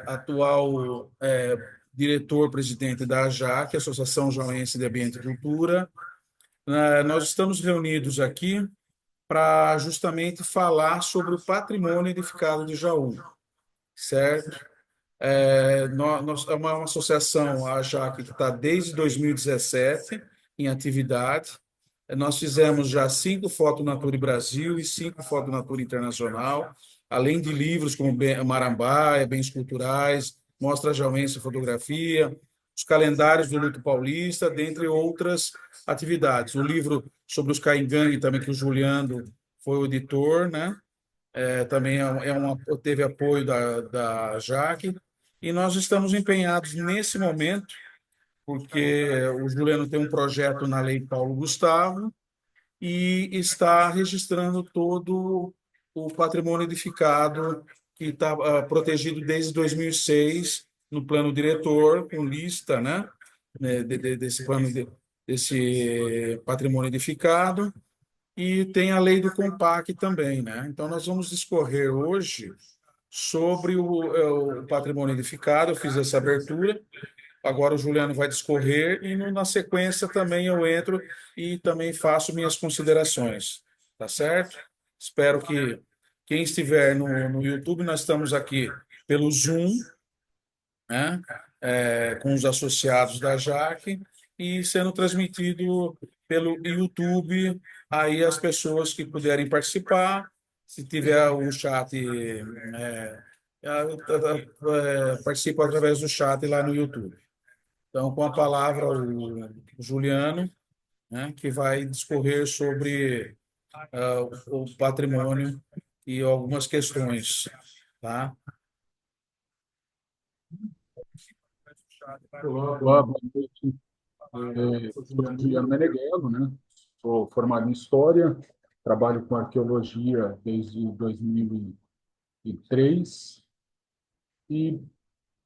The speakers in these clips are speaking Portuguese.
atual diretor-presidente da AJAC, Associação Jauense de Ambiente e Cultura. Nós estamos reunidos aqui para justamente falar sobre o patrimônio edificado de Jaú, certo? É uma associação, a AJAC, que está desde 2017 em atividade. Nós fizemos já 5 Foto Nature Brasil e 5 Foto Nature Internacional, além de livros como Marambaia, Bens Culturais, Mostra Jauense Fotografia, os calendários do Luto Paulista, dentre outras atividades. O livro sobre os Caingangue, também, que o Juliano foi o editor, né? Também teve apoio da Jaque, e nós estamos empenhados nesse momento, porque o Juliano tem um projeto na Lei Paulo Gustavo, e está registrando todo o patrimônio edificado que está protegido desde 2006 no plano diretor, com lista, né, desse plano, desse patrimônio edificado, e tem a lei do Compaq também, né? Então, nós vamos discorrer hoje sobre o patrimônio edificado. Eu fiz essa abertura. Agora o Juliano vai discorrer e na sequência também eu entro e também faço minhas considerações, tá certo? Espero que quem estiver no YouTube, nós estamos aqui pelo Zoom, né? Com os associados da JAC e sendo transmitido pelo YouTube, aí as pessoas que puderem participar, se tiver o chat, participa através do chat lá no YouTube. Então, com a palavra, o Juliano, né, que vai discorrer sobre o patrimônio e algumas questões, tá? Olá, boa noite. Sou Juliano Meneghello, né? Sou formado em História, trabalho com arqueologia desde 2003 e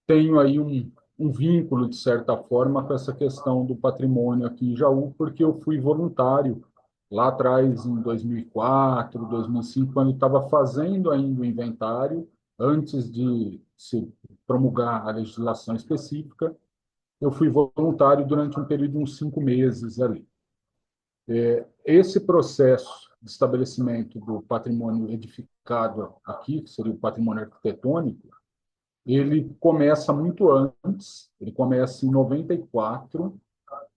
tenho aí um vínculo, de certa forma, com essa questão do patrimônio aqui em Jaú, porque eu fui voluntário lá atrás, em 2004, 2005, quando estava fazendo ainda o inventário, antes de se promulgar a legislação específica. Eu fui voluntário durante um período de uns 5 meses ali. Esse processo de estabelecimento do patrimônio edificado aqui, que seria o patrimônio arquitetônico, ele começa muito antes, ele começa em 94,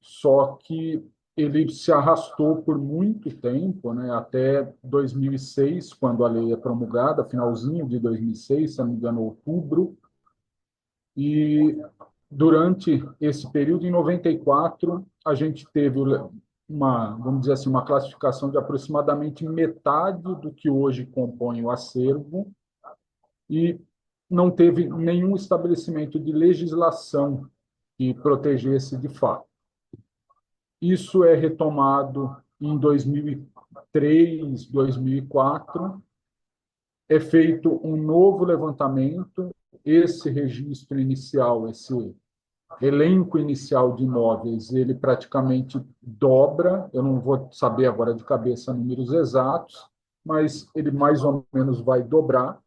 só que ele se arrastou por muito tempo, né, até 2006, quando a lei é promulgada, finalzinho de 2006, se não me engano, outubro, e durante esse período, em 94, a gente teve vamos dizer assim, uma classificação de aproximadamente metade do que hoje compõe o acervo, e não teve nenhum estabelecimento de legislação que protegesse de fato. Isso é retomado em 2003, 2004, é feito um novo levantamento, esse registro inicial, esse elenco inicial de imóveis, ele praticamente dobra, eu não vou saber agora de cabeça números exatos, mas ele mais ou menos vai dobrar,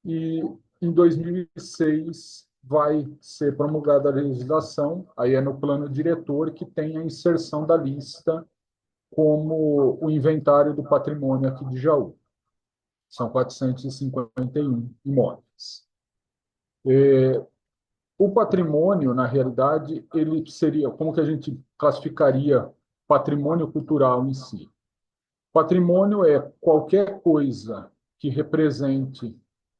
e em 2006 vai ser promulgada a legislação, aí é no plano diretor que tem a inserção da lista como o inventário do patrimônio aqui de Jaú. São 451 imóveis. O patrimônio, na realidade, ele seria, como que a gente classificaria patrimônio cultural em si? Patrimônio é qualquer coisa que represente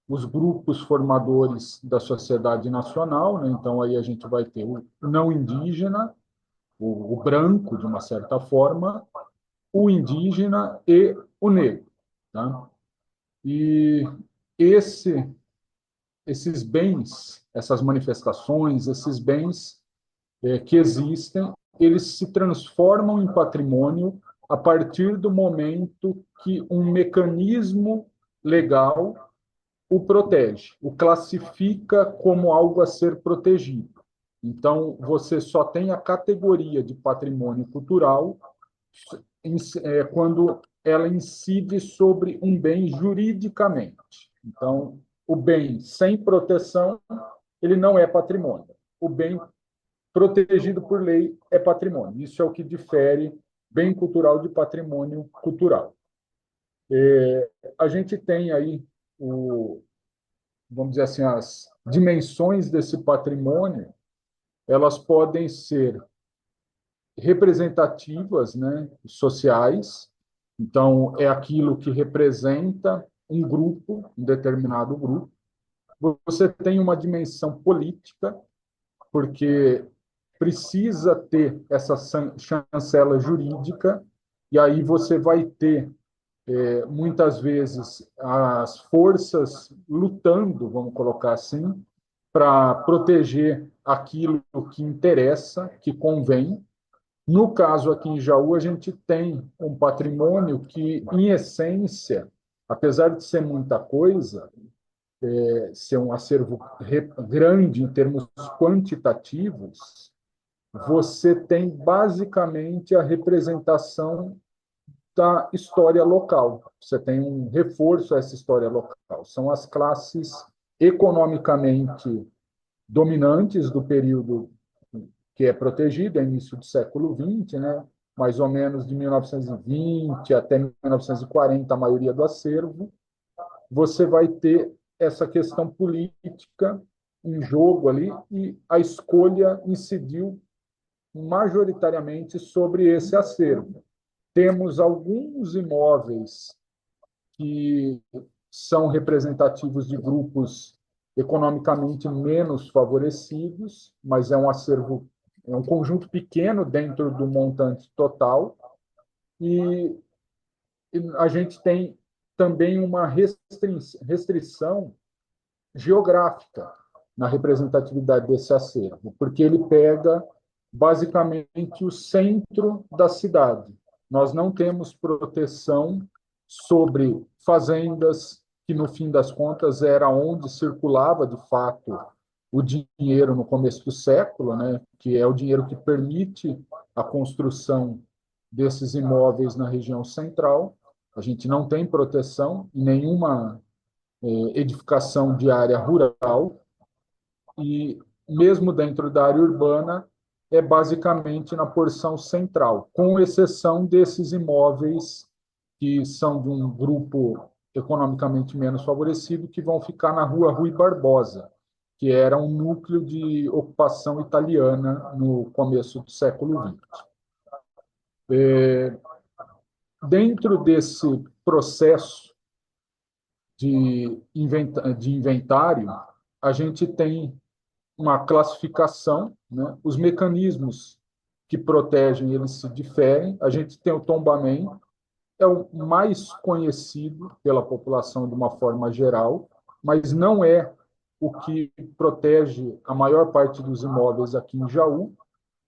os grupos formadores da sociedade nacional, né? Então aí a gente vai ter o não indígena, o branco, de uma certa forma, o indígena e o negro, tá? E esse esses bens, essas manifestações, esses bens que existem, eles se transformam em patrimônio a partir do momento que um mecanismo legal o protege, o classifica como algo a ser protegido. Então, você só tem a categoria de patrimônio cultural quando ela incide sobre um bem juridicamente. Então, o bem sem proteção, ele não é patrimônio. O bem protegido por lei é patrimônio. Isso é o que difere bem cultural de patrimônio cultural. A gente tem aí, vamos dizer assim, as dimensões desse patrimônio, elas podem ser representativas, né, sociais. Então, é aquilo que representa um grupo, um determinado grupo. Você tem uma dimensão política, porque precisa ter essa chancela jurídica, e aí você vai ter, muitas vezes, as forças lutando, vamos colocar assim, para proteger aquilo que interessa, que convém. No caso aqui em Jaú, a gente tem um patrimônio que, em essência, apesar de ser muita coisa, ser um acervo grande em termos quantitativos, você tem basicamente a representação da história local. Você tem um reforço a essa história local. São as classes economicamente dominantes do período que é protegido, é início do século XX, né? Mais ou menos de 1920 até 1940, a maioria do acervo. Você vai ter essa questão política em jogo ali, e a escolha incidiu majoritariamente sobre esse acervo. Temos alguns imóveis que são representativos de grupos economicamente menos favorecidos, mas é um acervo, é um conjunto pequeno dentro do montante total, e a gente tem também uma restrição geográfica na representatividade desse acervo, porque ele pega basicamente o centro da cidade. Nós não temos proteção sobre fazendas, que no fim das contas era onde circulava de fato o dinheiro no começo do século, né, que é o dinheiro que permite a construção desses imóveis na região central. A gente não tem proteção em nenhuma edificação de área rural, e mesmo dentro da área urbana é basicamente na porção central, com exceção desses imóveis que são de um grupo economicamente menos favorecido, que vão ficar na rua Rui Barbosa, que era um núcleo de ocupação italiana no começo do século XX. Dentro desse processo de inventário, a gente tem uma classificação, né? Os mecanismos que protegem, eles se diferem. A gente tem o tombamento, é o mais conhecido pela população de uma forma geral, mas não é o que protege a maior parte dos imóveis aqui em Jaú.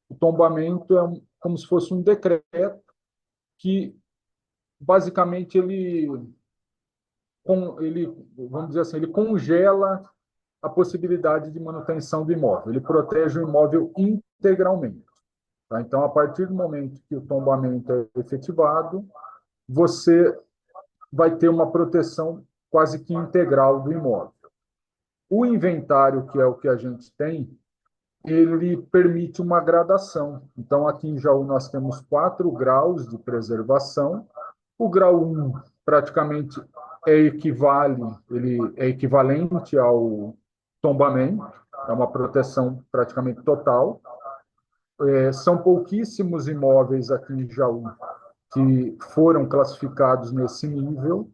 O tombamento é como se fosse um decreto que, basicamente, ele, vamos dizer assim, ele congela a possibilidade de manutenção do imóvel. Ele protege o imóvel integralmente. Tá? Então, a partir do momento que o tombamento é efetivado, você vai ter uma proteção quase que integral do imóvel. O inventário, que é o que a gente tem, ele permite uma gradação. Então, aqui em Jaú, nós temos 4 graus de preservação. O grau 1 praticamente ele é equivalente ao tombamento, é uma proteção praticamente total. São pouquíssimos imóveis aqui em Jaú que foram classificados nesse nível,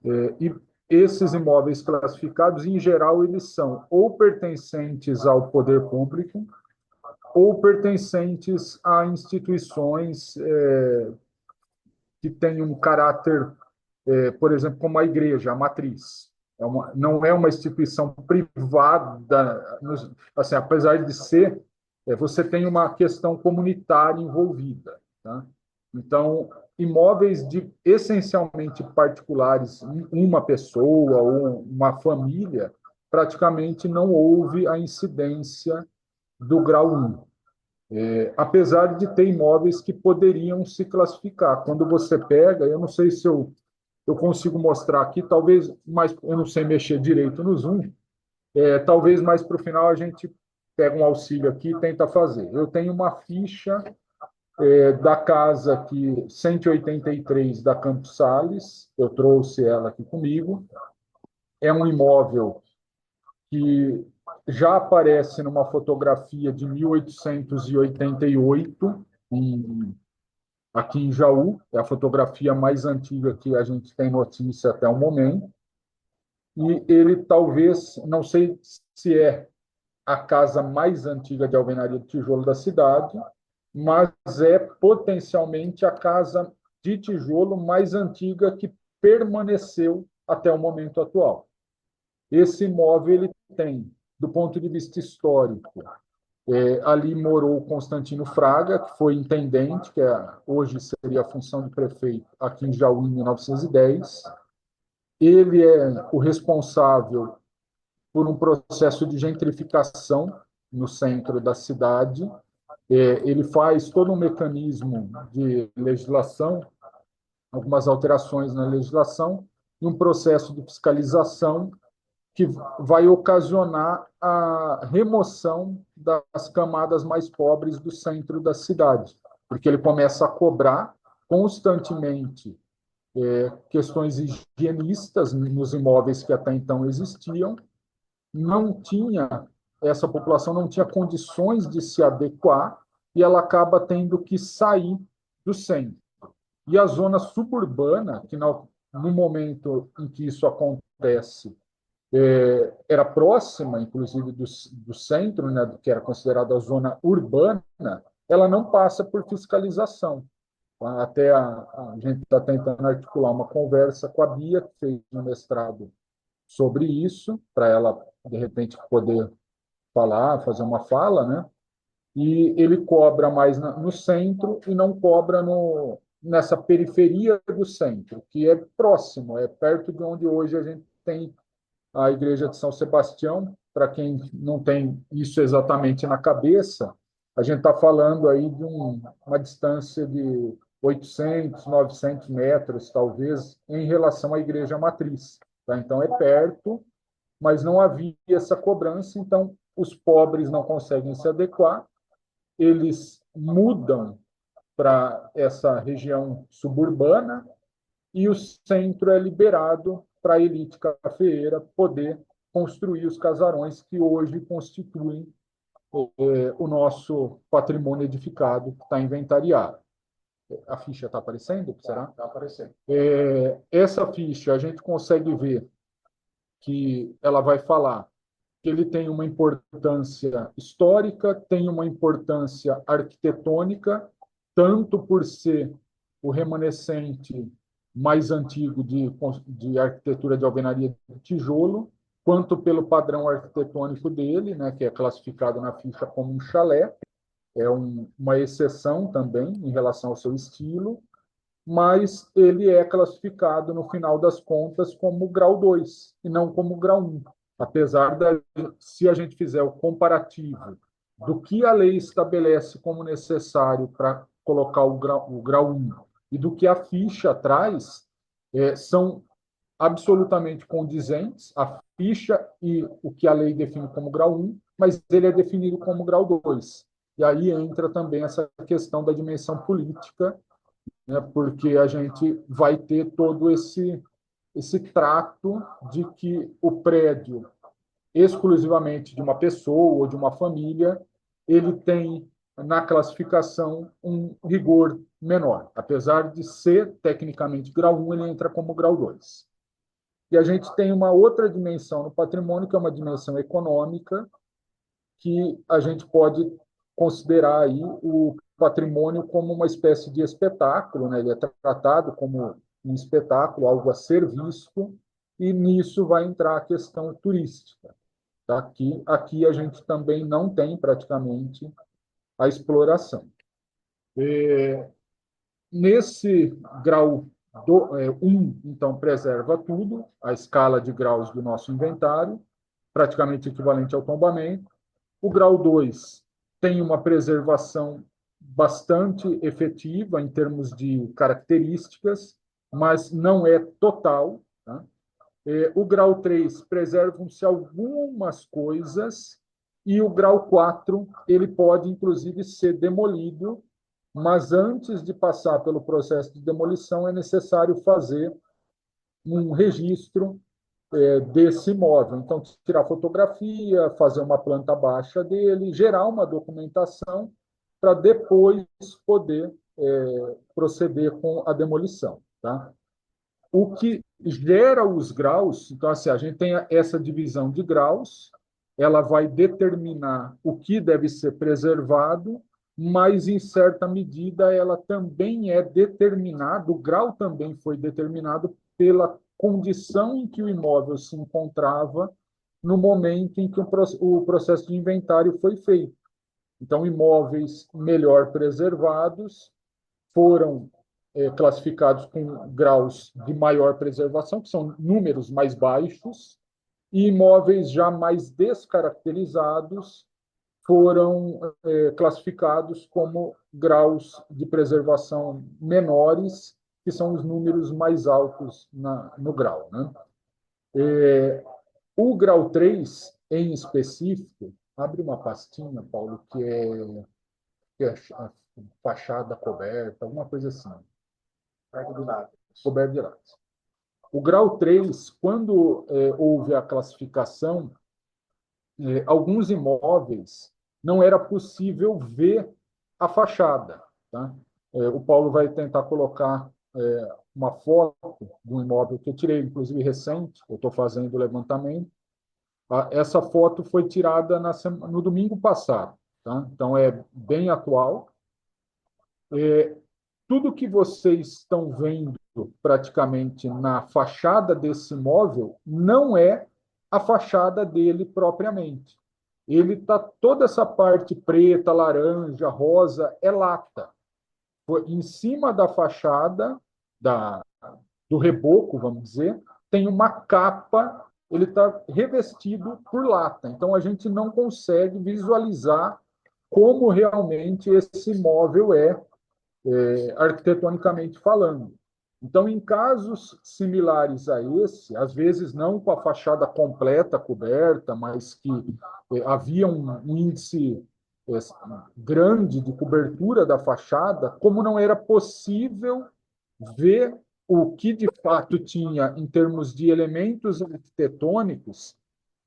e esses imóveis classificados, em geral, eles são ou pertencentes ao poder público ou pertencentes a instituições que têm um caráter, por exemplo, como a igreja, a matriz. Não é uma instituição privada, assim, apesar de ser, você tem uma questão comunitária envolvida. Tá? Então, imóveis essencialmente particulares, uma pessoa ou uma família, praticamente não houve a incidência do grau 1. Apesar de ter imóveis que poderiam se classificar. Quando você pega, eu não sei se eu eu consigo mostrar aqui, talvez mais, eu não sei mexer direito no Zoom, talvez mais para o final a gente pega um auxílio aqui e tenta fazer. Eu tenho uma ficha da casa aqui, 183 da Campos Sales, eu trouxe ela aqui comigo. É um imóvel que já aparece numa fotografia de 1888, aqui em Jaú, é a fotografia mais antiga que a gente tem notícia até o momento. E ele talvez, não sei se é a casa mais antiga de alvenaria de tijolo da cidade, mas é potencialmente a casa de tijolo mais antiga que permaneceu até o momento atual. Esse imóvel ele tem, do ponto de vista histórico, ali morou Constantino Fraga, que foi intendente, que hoje seria a função de prefeito aqui em Jaú, em 1910. Ele é o responsável por um processo de gentrificação no centro da cidade. Ele faz todo um mecanismo de legislação, algumas alterações na legislação, e um processo de fiscalização que vai ocasionar a remoção das camadas mais pobres do centro da cidade, porque ele começa a cobrar constantemente questões higienistas nos imóveis que até então existiam. Não tinha, essa população não tinha condições de se adequar e ela acaba tendo que sair do centro. E a zona suburbana, que no momento em que isso acontece, era próxima, inclusive, do centro, né, que era considerada a zona urbana, ela não passa por fiscalização. Até a gente está tentando articular uma conversa com a Bia, que fez um mestrado sobre isso, para ela, de repente, poder falar, fazer uma fala, né? E ele cobra mais no centro e não cobra nessa periferia do centro, que é próximo, é perto de onde hoje a gente tem a igreja de São Sebastião. Para quem não tem isso exatamente na cabeça, a gente está falando aí de uma distância de 800, 900 metros, talvez, em relação à igreja matriz. Tá? Então, é perto, mas não havia essa cobrança, então os pobres não conseguem se adequar, eles mudam para essa região suburbana e o centro é liberado para a elite cafeeira poder construir os casarões que hoje constituem o nosso patrimônio edificado que está inventariado. A ficha está aparecendo? Será? Está aparecendo. Essa ficha a gente consegue ver que ela vai falar que ele tem uma importância histórica, tem uma importância arquitetônica, tanto por ser o remanescente mais antigo de arquitetura de alvenaria de tijolo, quanto pelo padrão arquitetônico dele, né, que é classificado na ficha como um chalé, é uma exceção também em relação ao seu estilo, mas ele é classificado, no final das contas, como grau 2 e não como grau 1. Apesar se a gente fizer o comparativo do que a lei estabelece como necessário para colocar o grau 1 e do que a ficha traz, são absolutamente condizentes, a ficha e o que a lei define como grau 1, mas ele é definido como grau 2. E aí entra também essa questão da dimensão política, né, porque a gente vai ter todo esse trato de que o prédio, exclusivamente de uma pessoa ou de uma família, ele tem na classificação um rigor menor. Apesar de ser tecnicamente grau 1, ele entra como grau 2. E a gente tem uma outra dimensão no patrimônio, que é uma dimensão econômica, que a gente pode considerar aí o patrimônio como uma espécie de espetáculo, né? Ele é tratado como um espetáculo, algo a ser visto, e nisso vai entrar a questão turística. Tá? Aqui a gente também não tem praticamente a exploração. Nesse grau 1, então, preserva tudo, a escala de graus do nosso inventário, praticamente equivalente ao tombamento. O grau 2 tem uma preservação bastante efetiva em termos de características. mas não é total. Tá? O grau 3 preservam-se algumas coisas, e o grau 4 ele pode, inclusive, ser demolido, mas antes de passar pelo processo de demolição é necessário fazer um registro desse imóvel. Então, tirar fotografia, fazer uma planta baixa dele, gerar uma documentação para depois poder proceder com a demolição. Tá? O que gera os graus, então, assim, a gente tem essa divisão de graus, ela vai determinar o que deve ser preservado, mas, em certa medida, ela também é determinada, o grau também foi determinado pela condição em que o imóvel se encontrava no momento em que o processo de inventário foi feito. Então, imóveis melhor preservados foram classificados com graus de maior preservação, que são números mais baixos, e imóveis já mais descaracterizados foram classificados como graus de preservação menores, que são os números mais altos no grau. Né? O grau 3, em específico, abre uma pastinha, Paulo, que é a fachada coberta, alguma coisa assim. Coberto de lápis. O grau 3, quando houve a classificação, alguns imóveis não era possível ver a fachada. Tá? O Paulo vai tentar colocar uma foto de um imóvel que eu tirei, inclusive recente, eu estou fazendo o levantamento. Essa foto foi tirada no domingo passado. Tá? Então, é bem atual. Tudo que vocês estão vendo praticamente na fachada desse imóvel não é a fachada dele propriamente. Ele tá toda essa parte preta, laranja, rosa é lata. Em cima da fachada da, do reboco, vamos dizer, tem uma capa, ele está revestido por lata. Então a gente não consegue visualizar como realmente esse imóvel arquitetonicamente falando. Então, em casos similares a esse, às vezes não com a fachada completa coberta, mas que havia um índice grande de cobertura da fachada, como não era possível ver o que de fato tinha em termos de elementos arquitetônicos,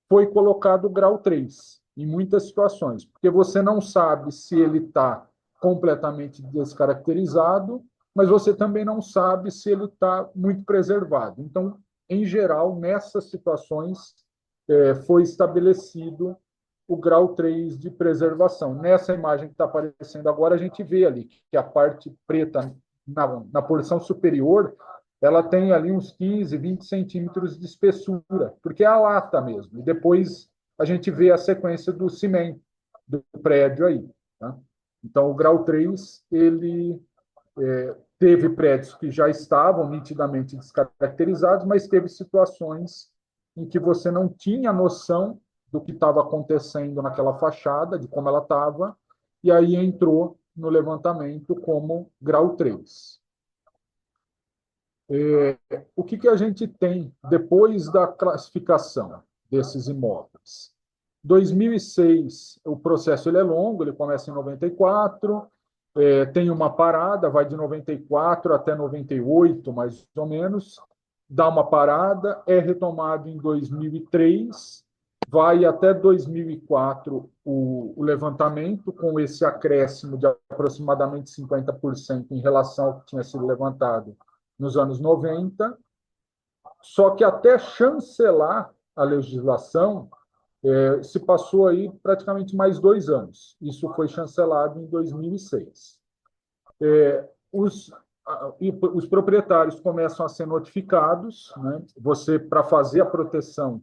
foi colocado o grau 3 em muitas situações, porque você não sabe se ele está completamente descaracterizado, mas você também não sabe se ele está muito preservado. Então, em geral, nessas situações, foi estabelecido o grau 3 de preservação. Nessa imagem que está aparecendo agora, a gente vê ali que a parte preta, na porção superior, ela tem ali uns 15, 20 centímetros de espessura, porque é a lata mesmo. E depois a gente vê a sequência do cimento do prédio aí. Tá? Então, o grau 3, ele teve prédios que já estavam nitidamente descaracterizados, mas teve situações em que você não tinha noção do que estava acontecendo naquela fachada, de como ela estava, e aí entrou no levantamento como grau 3. O que a gente tem depois da classificação desses imóveis? 2006, o processo ele é longo, ele começa em 94, tem uma parada, vai de 94 até 98, mais ou menos, dá uma parada, é retomado em 2003, vai até 2004 o levantamento, com esse acréscimo de aproximadamente 50% em relação ao que tinha sido levantado nos anos 90, só que até chancelar a legislação, se passou aí praticamente mais 2 anos. Isso foi chancelado em 2006. Os proprietários começam a ser notificados, né? Você, para fazer a proteção,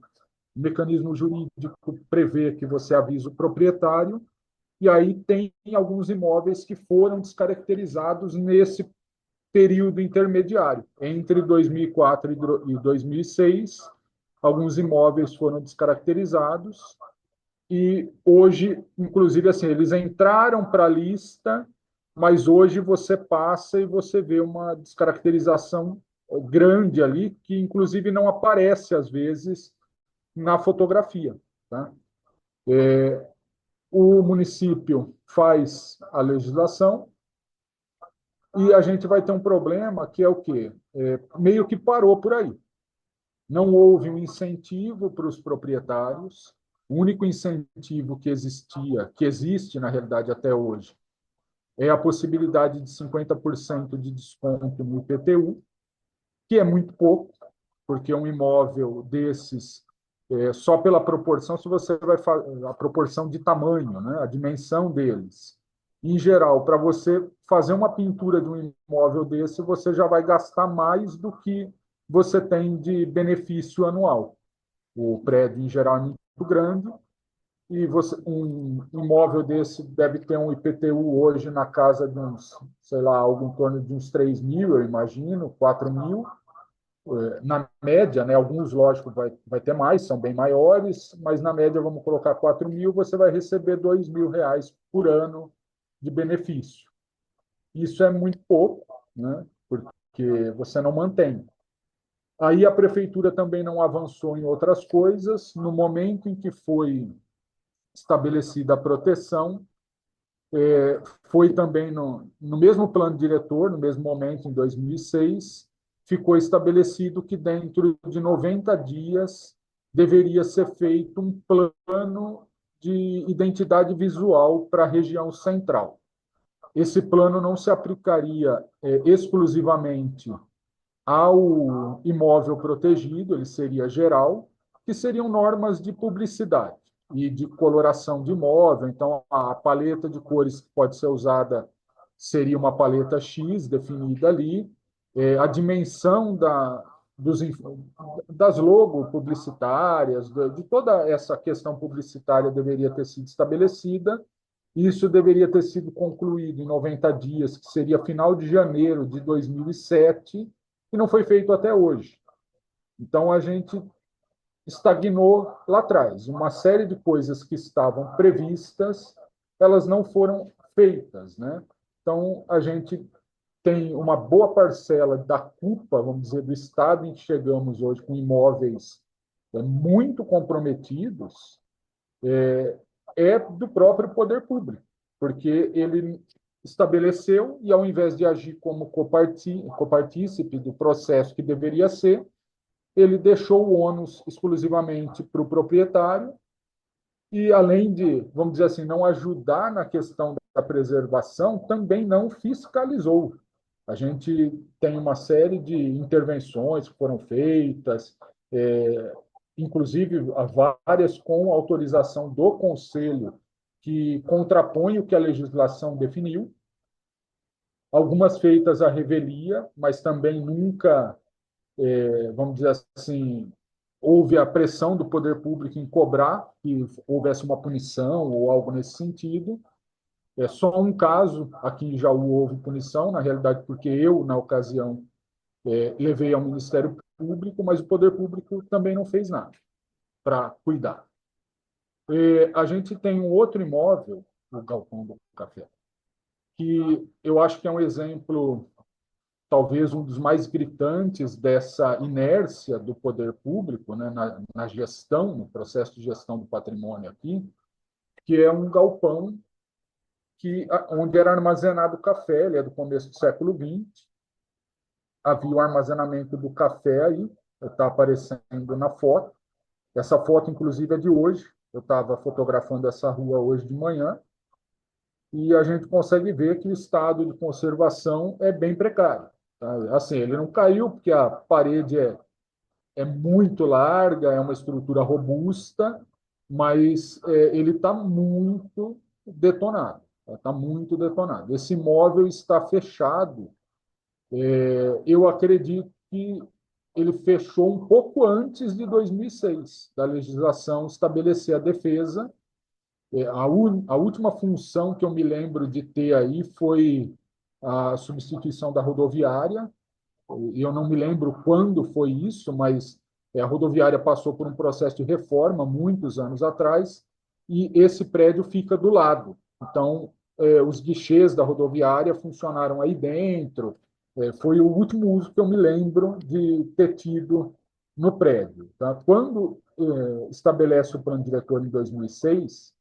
o mecanismo jurídico prevê que você avisa o proprietário, e aí tem alguns imóveis que foram descaracterizados nesse período intermediário. Entre 2004 e 2006, alguns imóveis foram descaracterizados e hoje, inclusive, assim, eles entraram para a lista, mas hoje você passa e você vê uma descaracterização grande ali, que inclusive não aparece, às vezes, na fotografia. Tá? O município faz a legislação e a gente vai ter um problema que é o quê? Meio que parou por aí. Não houve um incentivo para os proprietários. O único incentivo que existia, que existe na realidade até hoje, é a possibilidade de 50% de desconto no IPTU, que é muito pouco, porque um imóvel desses, só pela proporção, se você vai a proporção de tamanho, né, a dimensão deles. Em geral, para você fazer uma pintura de um imóvel desse, você já vai gastar mais do que você tem de benefício anual. O prédio, em geral, é muito grande, e um imóvel desse deve ter um IPTU hoje na casa de uns, sei lá, algo em torno de uns 3 mil, eu imagino, 4 mil, na média, né, alguns, lógico, vai ter mais, são bem maiores, mas na média, vamos colocar 4 mil, você vai receber R$ 2.000 por ano de benefício. Isso é muito pouco, né, porque você não mantém. Aí a prefeitura também não avançou em outras coisas. No momento em que foi estabelecida a proteção, foi também no mesmo plano diretor, no mesmo momento, em 2006, ficou estabelecido que dentro de 90 dias deveria ser feito um plano de identidade visual para a região central. Esse plano não se aplicaria exclusivamente ao imóvel protegido, ele seria geral, que seriam normas de publicidade e de coloração de imóvel. Então, a paleta de cores que pode ser usada seria uma paleta X definida ali, a dimensão das logos publicitárias, de toda essa questão publicitária deveria ter sido estabelecida. Isso deveria ter sido concluído em 90 dias, que seria final de janeiro de 2007, e não foi feito até hoje. Então, a gente estagnou lá atrás. Uma série de coisas que estavam previstas, elas não foram feitas, né? Então, a gente tem uma boa parcela da culpa, vamos dizer, do estado em que chegamos hoje, com imóveis muito comprometidos, do próprio poder público, porque ele estabeleceu e, ao invés de agir como copartícipe do processo que deveria ser, ele deixou o ônus exclusivamente para o proprietário e, além de, vamos dizer assim, não ajudar na questão da preservação, também não fiscalizou. A gente tem uma série de intervenções que foram feitas, inclusive várias com autorização do Conselho, que contrapõem o que a legislação definiu, algumas feitas à revelia, mas também nunca, vamos dizer assim, houve a pressão do poder público em cobrar que houvesse uma punição ou algo nesse sentido. É só um caso aqui em Jaú houve punição, na realidade, porque eu, na ocasião, levei ao Ministério Público, mas o poder público também não fez nada para cuidar. A gente tem um outro imóvel, o Galpão do Café, que eu acho que é um exemplo, talvez um dos mais gritantes dessa inércia do poder público, né, na gestão, no processo de gestão do patrimônio aqui, que é um galpão onde era armazenado café. Ele é do começo do século XX. Havia o armazenamento do café aí, está aparecendo na foto. Essa foto, inclusive, é de hoje. Eu estava fotografando essa rua hoje de manhã e a gente consegue ver que o estado de conservação é bem precário. Tá? Assim, ele não caiu porque a parede é muito larga, é uma estrutura robusta, mas ele está muito detonado. Está muito detonado. Esse imóvel está fechado. Eu acredito que ele fechou um pouco antes de 2006, da legislação estabelecer a defesa. A última função que eu me lembro de ter aí foi a substituição da rodoviária. Eu não me lembro quando foi isso, mas a rodoviária passou por um processo de reforma muitos anos atrás e esse prédio fica do lado. Então, os guichês da rodoviária funcionaram aí dentro. Foi o último uso que eu me lembro de ter tido no prédio. Tá? Quando estabelece o plano diretor em 2006,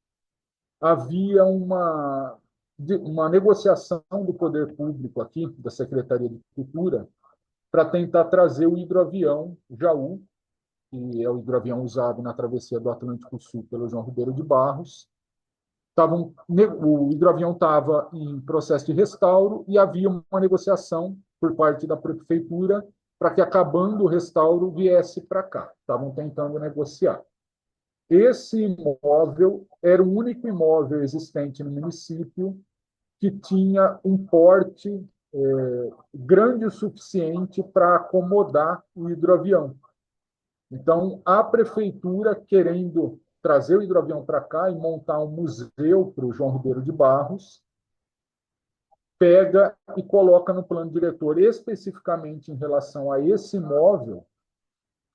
havia uma negociação do poder público aqui, da Secretaria de Cultura, para tentar trazer o hidroavião Jaú, que é o hidroavião usado na travessia do Atlântico Sul pelo João Ribeiro de Barros. O hidroavião estava em processo de restauro e havia uma negociação por parte da prefeitura para que, acabando o restauro, viesse para cá. Estavam tentando negociar. Esse imóvel era o único imóvel existente no município que tinha um porte grande o suficiente para acomodar o hidroavião. Então, a prefeitura, querendo trazer o hidroavião para cá e montar um museu para o João Ribeiro de Barros, pega e coloca no plano diretor, especificamente em relação a esse imóvel,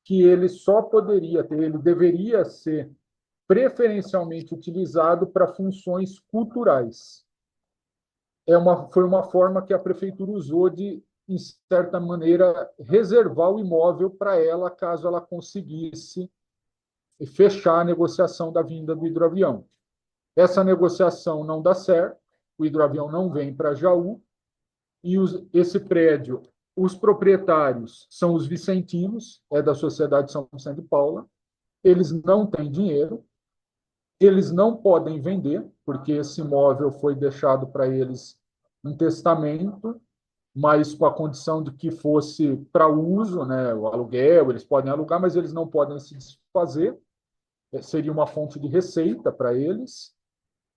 que ele só poderia ter, ele deveria ser preferencialmente utilizado para funções culturais. Foi uma forma que a prefeitura usou de, em certa maneira, reservar o imóvel para ela, caso ela conseguisse fechar a negociação da vinda do hidroavião. Essa negociação não dá certo, o hidroavião não vem para Jaú, e esse prédio, os proprietários são os vicentinos, é da Sociedade São Vicente de Paula, eles não têm dinheiro, eles não podem vender, porque esse imóvel foi deixado para eles em testamento, mas com a condição de que fosse para uso, né, o aluguel, eles podem alugar, mas eles não podem se desfazer, seria uma fonte de receita para eles.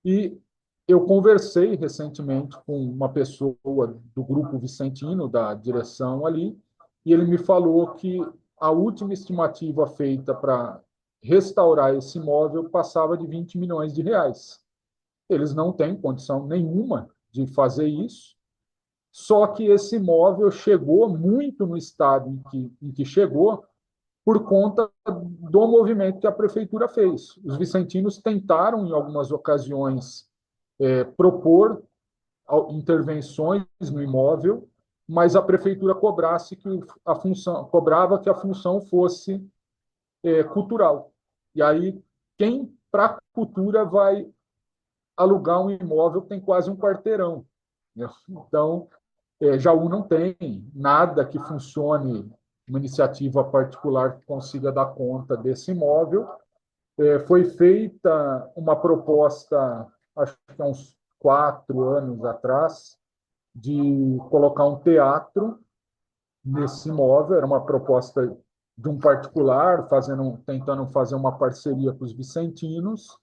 E eu conversei recentemente com uma pessoa do grupo vicentino, da direção ali, e ele me falou que a última estimativa feita para restaurar esse imóvel passava de 20 milhões de reais. Eles não têm condição nenhuma de fazer isso, só que esse imóvel chegou muito no estado em que chegou por conta do movimento que a prefeitura fez. Os vicentinos tentaram, em algumas ocasiões, propor intervenções no imóvel, mas a prefeitura cobrava que a função fosse cultural. E aí, quem para a cultura vai alugar um imóvel que tem quase um quarteirão? Né? Então, Jaú não tem nada que funcione, uma iniciativa particular que consiga dar conta desse imóvel. Foi feita uma proposta, acho que há uns 4 anos atrás, de colocar um teatro nesse imóvel. Era uma proposta de um particular, tentando fazer uma parceria com os vicentinos,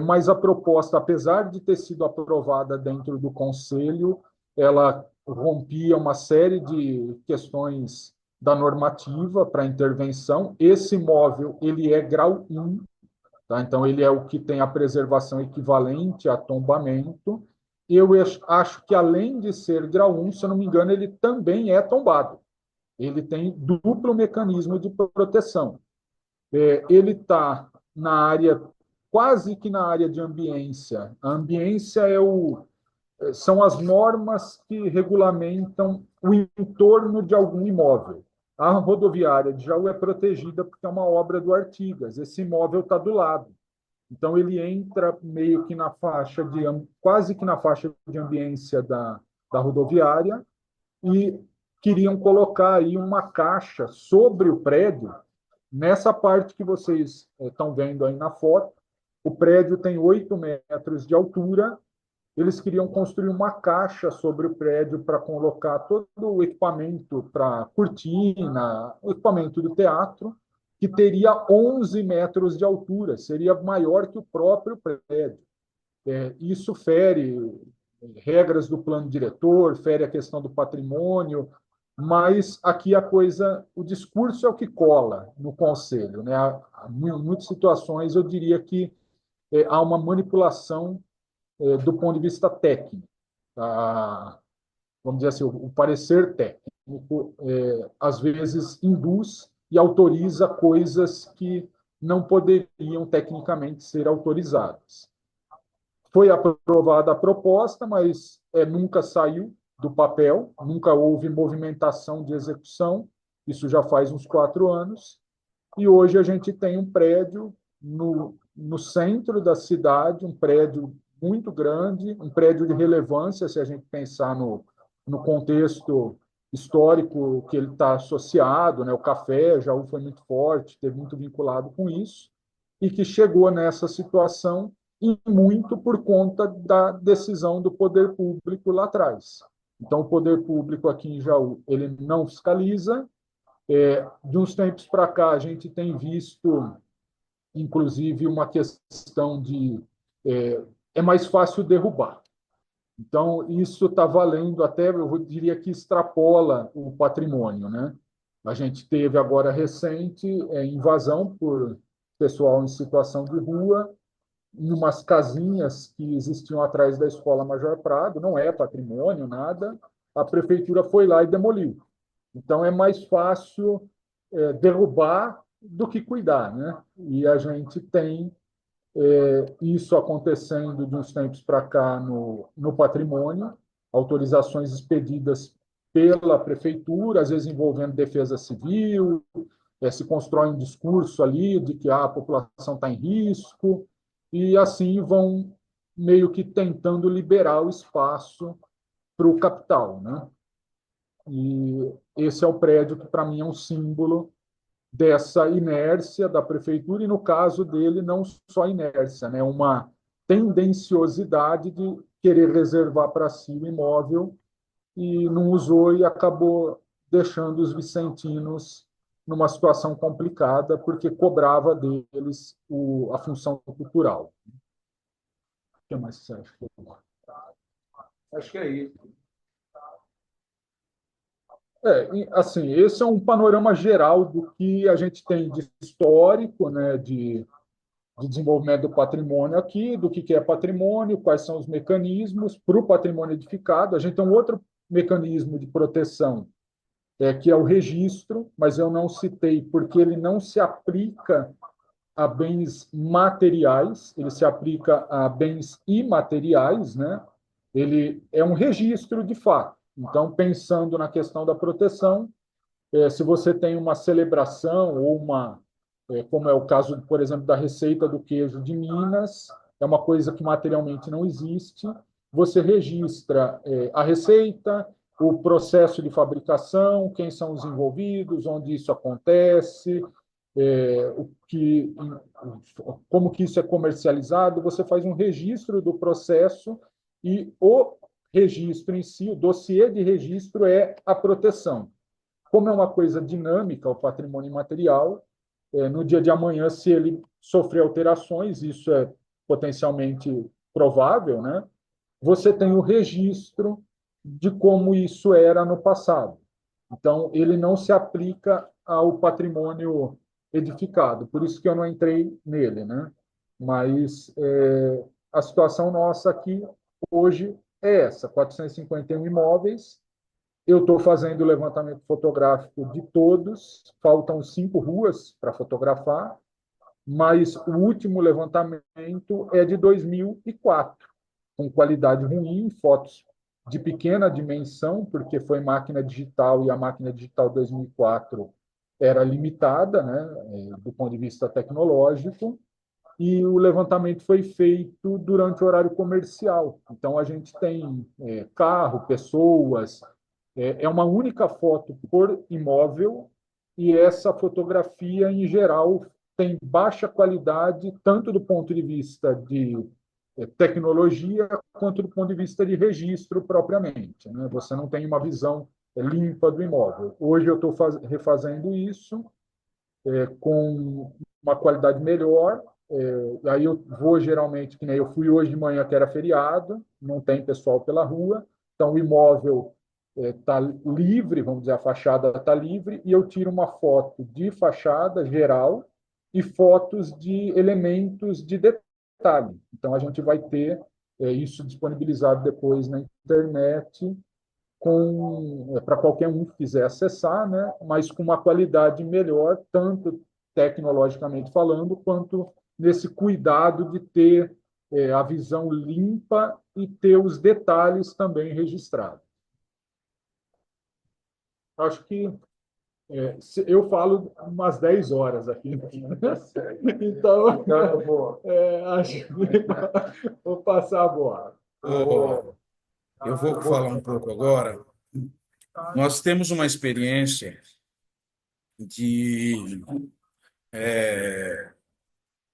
mas a proposta, apesar de ter sido aprovada dentro do conselho, ela rompia uma série de questões da normativa para intervenção. Esse imóvel ele é grau 1, tá? Então ele é o que tem a preservação equivalente a tombamento. Eu acho que, além de ser grau 1, se eu não me engano, ele também é tombado. Ele tem duplo mecanismo de proteção. Ele está na área, quase que na área de ambiência. A ambiência são as normas que regulamentam o entorno de algum imóvel. A rodoviária de Jaú é protegida porque é uma obra do Artigas. Esse imóvel está do lado. Então, ele entra meio que quase que na faixa de ambiência da rodoviária, e queriam colocar aí uma caixa sobre o prédio, nessa parte que vocês estão vendo aí na foto. O prédio tem 8 metros de altura. Eles queriam construir uma caixa sobre o prédio para colocar todo o equipamento para cortina, o equipamento do teatro, que teria 11 metros de altura, seria maior que o próprio prédio. Isso fere regras do plano diretor, fere a questão do patrimônio, mas aqui o discurso é o que cola no conselho, né? Em muitas situações eu diria que há uma manipulação do ponto de vista técnico. Vamos dizer assim, o parecer técnico às vezes induz e autoriza coisas que não poderiam tecnicamente ser autorizadas. Foi aprovada a proposta, mas nunca saiu do papel, nunca houve movimentação de execução, isso já faz uns 4 anos, e hoje a gente tem um prédio no centro da cidade, um prédio muito grande, um prédio de relevância, se a gente pensar no contexto histórico que ele está associado, né? O café, Jaú foi muito forte, teve muito vinculado com isso, e que chegou nessa situação e muito por conta da decisão do poder público lá atrás. Então, o poder público aqui em Jaú, ele não fiscaliza. De uns tempos para cá, a gente tem visto, inclusive, uma questão de é mais fácil derrubar. Então, isso está valendo até, eu diria que extrapola o patrimônio, né? A gente teve agora recente invasão por pessoal em situação de rua, em umas casinhas que existiam atrás da Escola Major Prado, não é patrimônio, nada, a prefeitura foi lá e demoliu. Então, é mais fácil derrubar do que cuidar, né? E a gente tem isso acontecendo de uns tempos para cá no patrimônio, autorizações expedidas pela prefeitura, às vezes envolvendo defesa civil, se constrói um discurso ali de que a população está em risco, e assim vão meio que tentando liberar o espaço para o capital, né? E esse é o prédio que, para mim, é um símbolo dessa inércia da prefeitura, e no caso dele, não só inércia, né? Uma tendenciosidade de querer reservar para si o imóvel e não usou e acabou deixando os vicentinos numa situação complicada, porque cobrava deles a função cultural. O que mais você acha? Acho que é isso. Assim, esse é um panorama geral do que a gente tem de histórico, né, de desenvolvimento do patrimônio aqui, do que é patrimônio, quais são os mecanismos para o patrimônio edificado. A gente tem um outro mecanismo de proteção, que é o registro, mas eu não citei porque ele não se aplica a bens materiais, ele se aplica a bens imateriais, né? Ele é um registro de fato. Então, pensando na questão da proteção, se você tem uma celebração ou como é o caso, por exemplo, da receita do queijo de Minas, é uma coisa que materialmente não existe, você registra a receita, o processo de fabricação, quem são os envolvidos, onde isso acontece, como que isso é comercializado, você faz um registro do processo e o registro em si, o dossiê de registro é a proteção. Como é uma coisa dinâmica, o patrimônio imaterial, no dia de amanhã, se ele sofrer alterações, isso é potencialmente provável, né? Você tem o registro de como isso era no passado. Então, ele não se aplica ao patrimônio edificado, por isso que eu não entrei nele, né? Mas a situação nossa aqui hoje é essa: 451 imóveis. Eu estou fazendo o levantamento fotográfico de todos, faltam 5 ruas para fotografar, mas o último levantamento é de 2004, com qualidade ruim, fotos de pequena dimensão, porque foi máquina digital e a máquina digital 2004 era limitada, né, do ponto de vista tecnológico, e o levantamento foi feito durante o horário comercial. Então, a gente tem carro, pessoas, é uma única foto por imóvel, e essa fotografia, em geral, tem baixa qualidade, tanto do ponto de vista de tecnologia, quanto do ponto de vista de registro propriamente, né? Você não tem uma visão limpa do imóvel. Hoje eu estou refazendo isso com uma qualidade melhor. Aí eu vou geralmente, que nem eu fui hoje de manhã, que era feriado, não tem pessoal pela rua, então o imóvel está livre, vamos dizer, a fachada está livre, e eu tiro uma foto de fachada geral e fotos de elementos de detalhe. Então a gente vai ter isso disponibilizado depois na internet para qualquer um que quiser acessar, né? Mas com uma qualidade melhor, tanto tecnologicamente falando, quanto nesse cuidado de ter a visão limpa e ter os detalhes também registrados. Acho que eu falo umas 10 horas aqui. Então, acho que vou passar a bola. Ô, eu vou falar um pouco agora. Nós temos uma experiência de,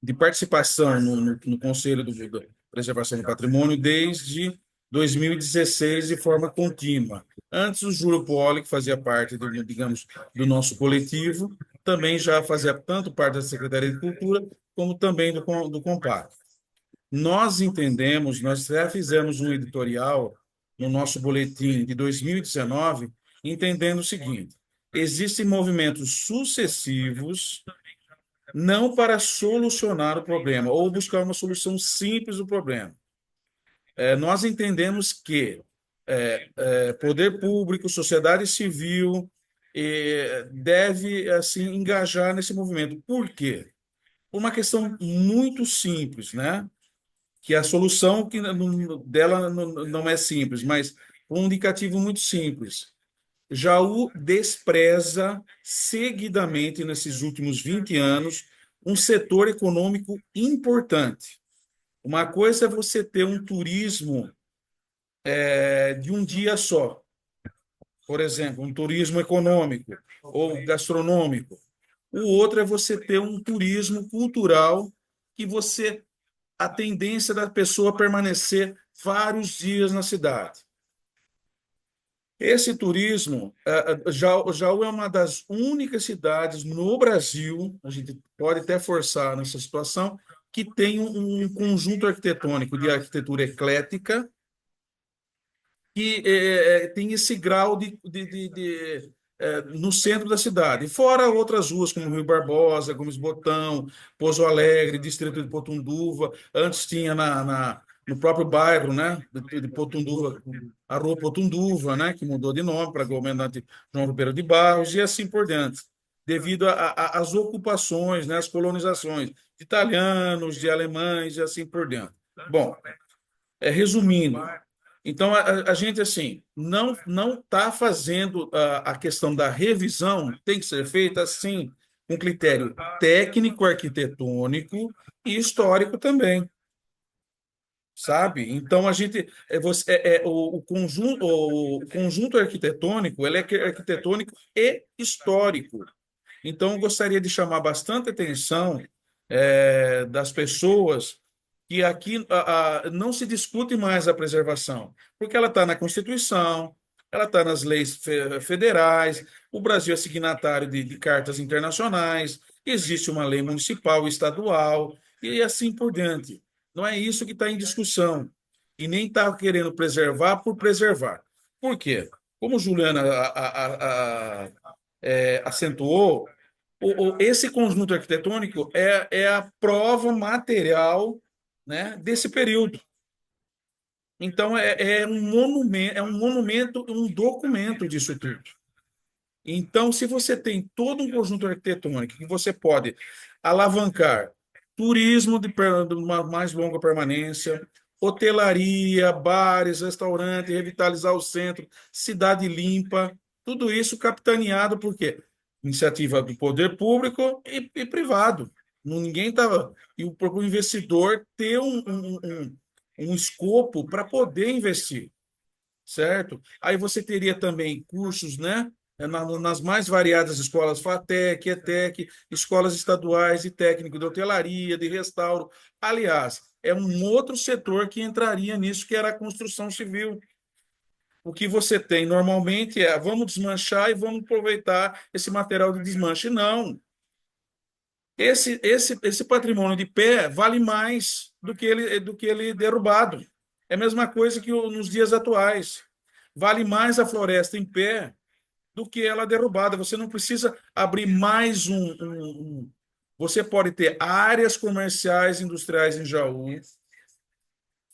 de participação no Conselho da Preservação do Patrimônio desde 2016 de forma contínua. Antes, o Júlio Poli, que fazia parte, digamos, do nosso coletivo, também já fazia tanto parte da Secretaria de Cultura, como também do Compacto. Nós entendemos, nós já fizemos um editorial no nosso boletim de 2019, entendendo o seguinte: existem movimentos sucessivos não para solucionar o problema ou buscar uma solução simples do problema. Nós entendemos que poder público, sociedade civil, deve assim engajar nesse movimento. Por quê? Por uma questão muito simples, né? Que a solução dela não é simples, mas um indicativo muito simples. Jaú despreza seguidamente, nesses últimos 20 anos, um setor econômico importante. Uma coisa é você ter um turismo de um dia só, por exemplo, um turismo econômico ou gastronômico. O outro é você ter um turismo cultural que a tendência da pessoa permanecer vários dias na cidade. Esse turismo, Jaú é uma das únicas cidades no Brasil, a gente pode até forçar nessa situação, que tem um conjunto arquitetônico de arquitetura eclética, que tem esse grau no centro da cidade. Fora outras ruas, como Rio Barbosa, Gomes Botão, Pouso Alegre, Distrito de Potunduva. Antes tinha no próprio bairro, né, de Potunduva, a Rua Potunduva, né, que mudou de nome para Comandante João Ribeiro de Barros, e assim por diante, devido às ocupações, né, às colonizações de italianos, de alemães e assim por diante. Bom, resumindo, então a gente assim não está fazendo a questão da revisão, tem que ser feita assim com critério técnico, arquitetônico e histórico também, sabe? Então a gente o conjunto arquitetônico, ele é arquitetônico e histórico. Então, eu gostaria de chamar bastante atenção das pessoas que aqui não se discute mais a preservação, porque ela está na Constituição, ela está nas leis federais, o Brasil é signatário de cartas internacionais, existe uma lei municipal, estadual, e assim por diante. Não é isso que está em discussão, e nem está querendo preservar por preservar. Por quê? Como Juliana acentuou, esse conjunto arquitetônico é a prova material, né, desse período. Então, é um monumento, um documento disso tudo. Então, se você tem todo um conjunto arquitetônico que você pode alavancar turismo de uma mais longa permanência, hotelaria, bares, restaurantes, revitalizar o centro, cidade limpa, tudo isso capitaneado por quê? Iniciativa do poder público e privado. Ninguém estava. E o investidor ter um escopo para poder investir, certo? Aí você teria também cursos, né? Nas mais variadas escolas, FATEC, ETEC, escolas estaduais e técnico de hotelaria, de restauro. Aliás, é um outro setor que entraria nisso, que era a construção civil. O que você tem normalmente vamos desmanchar e vamos aproveitar esse material de desmanche. Não. Esse patrimônio de pé vale mais do que ele derrubado. É a mesma coisa que nos dias atuais. Vale mais a floresta em pé do que ela derrubada. Você não precisa abrir mais Você pode ter áreas comerciais industriais em Jaú,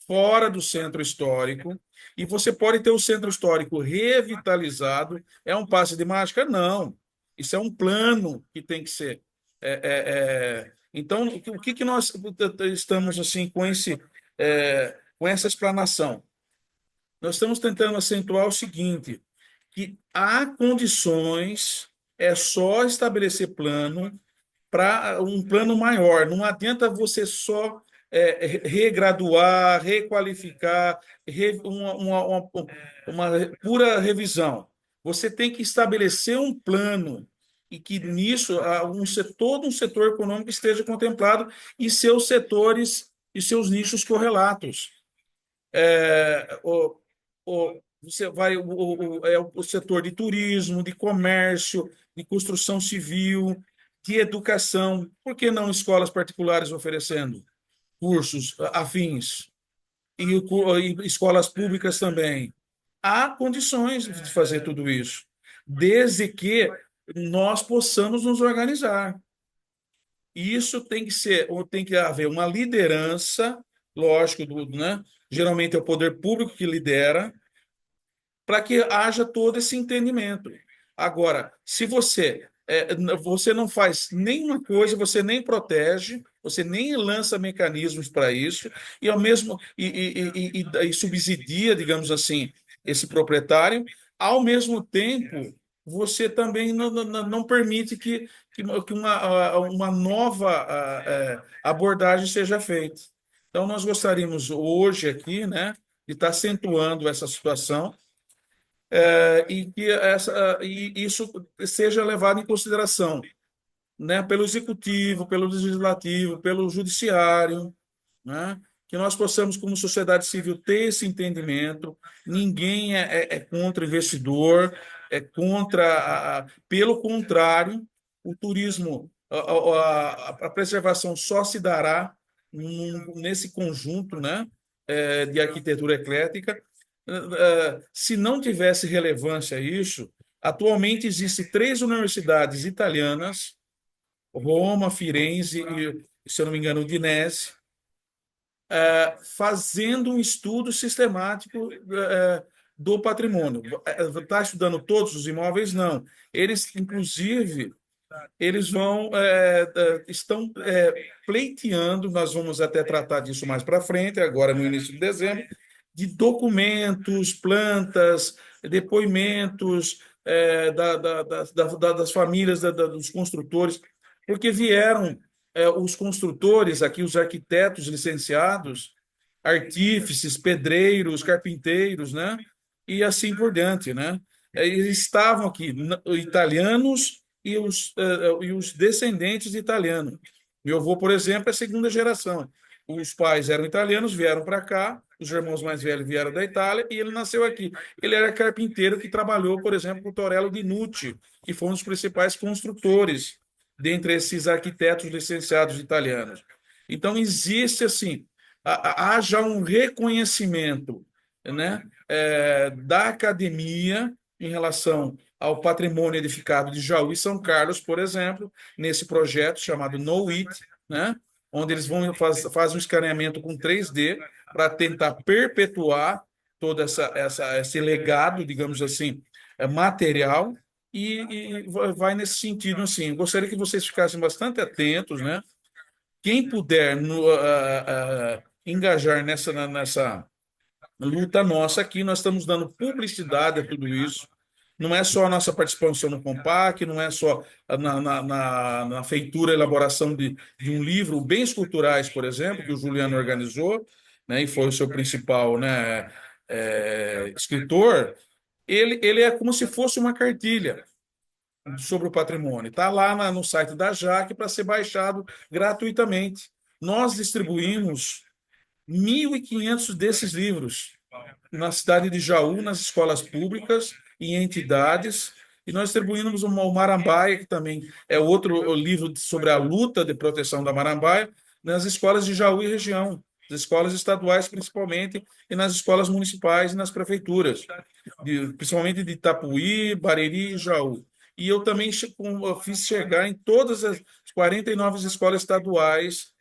fora do centro histórico, e você pode ter o centro histórico revitalizado. É um passe de mágica? Não. Isso é um plano que tem que ser. Então, o que nós estamos assim com essa explanação? Nós estamos tentando acentuar o seguinte, que há condições, é só estabelecer plano para um plano maior. Não adianta você só regraduar, requalificar, uma pura revisão. Você tem que estabelecer um plano e que nisso todo um setor econômico esteja contemplado e seus setores e seus nichos correlatos. Você vai o setor de turismo, de comércio, de construção civil, de educação. Por que não escolas particulares oferecendo cursos afins e escolas públicas também? Há condições de fazer tudo isso, desde que nós possamos nos organizar. Isso tem que ser, ou tem que haver uma liderança, lógico, né? Geralmente é o poder público que lidera, para que haja todo esse entendimento. Agora, se você não faz nenhuma coisa, você nem protege, você nem lança mecanismos para isso, e ao mesmo e subsidia, digamos assim, esse proprietário, ao mesmo tempo você também não permite que uma nova abordagem seja feita. Então, nós gostaríamos hoje aqui, né, de estar acentuando essa situação e que isso seja levado em consideração, né, pelo executivo, pelo legislativo, pelo judiciário, né, que nós possamos, como sociedade civil, ter esse entendimento. Ninguém é contra o investidor, é contra, pelo contrário, o turismo, a preservação só se dará nesse conjunto, né, de arquitetura eclética. Se não tivesse relevância isso, atualmente existem três universidades italianas, Roma, Firenze e, se eu não me engano, Udinese, fazendo um estudo sistemático do patrimônio. Está estudando todos os imóveis? Não. Eles, inclusive, eles estão pleiteando, nós vamos até tratar disso mais para frente, agora no início de dezembro, de documentos, plantas, depoimentos das famílias, dos construtores, porque vieram os construtores aqui, os arquitetos licenciados, artífices, pedreiros, carpinteiros, né? E assim por diante, né? Eles estavam aqui, italianos e os descendentes de italianos. Meu avô, por exemplo, é segunda geração. Os pais eram italianos, vieram para cá, os irmãos mais velhos vieram da Itália e ele nasceu aqui. Ele era carpinteiro que trabalhou, por exemplo, com o Torello Di Nucci, que foi um dos principais construtores dentre esses arquitetos licenciados italianos. Então, existe, assim, há já um reconhecimento, né, da academia em relação ao patrimônio edificado de Jaú e São Carlos, por exemplo, nesse projeto chamado Knowit, né, onde eles fazem um escaneamento com 3D para tentar perpetuar todo esse legado, digamos assim, material, e vai nesse sentido, assim. Gostaria que vocês ficassem bastante atentos, né? Quem puder engajar nessa luta nossa aqui, nós estamos dando publicidade a tudo isso. Não é só a nossa participação no Compaq, não é só na feitura, elaboração de um livro, Bens Culturais, por exemplo, que o Juliano organizou, né, e foi o seu principal, né, escritor. Ele é como se fosse uma cartilha sobre o patrimônio. Está lá no site da JAC para ser baixado gratuitamente. Nós distribuímos 1.500 desses livros na cidade de Jaú, nas escolas públicas e entidades, e nós distribuímos o Marambaia, que também é outro livro sobre a luta de proteção da Marambaia, nas escolas de Jaú e região, nas escolas estaduais principalmente, e nas escolas municipais e nas prefeituras, principalmente de Itapuí, Bariri e Jaú. E eu também fiz chegar em todas as 49 escolas estaduais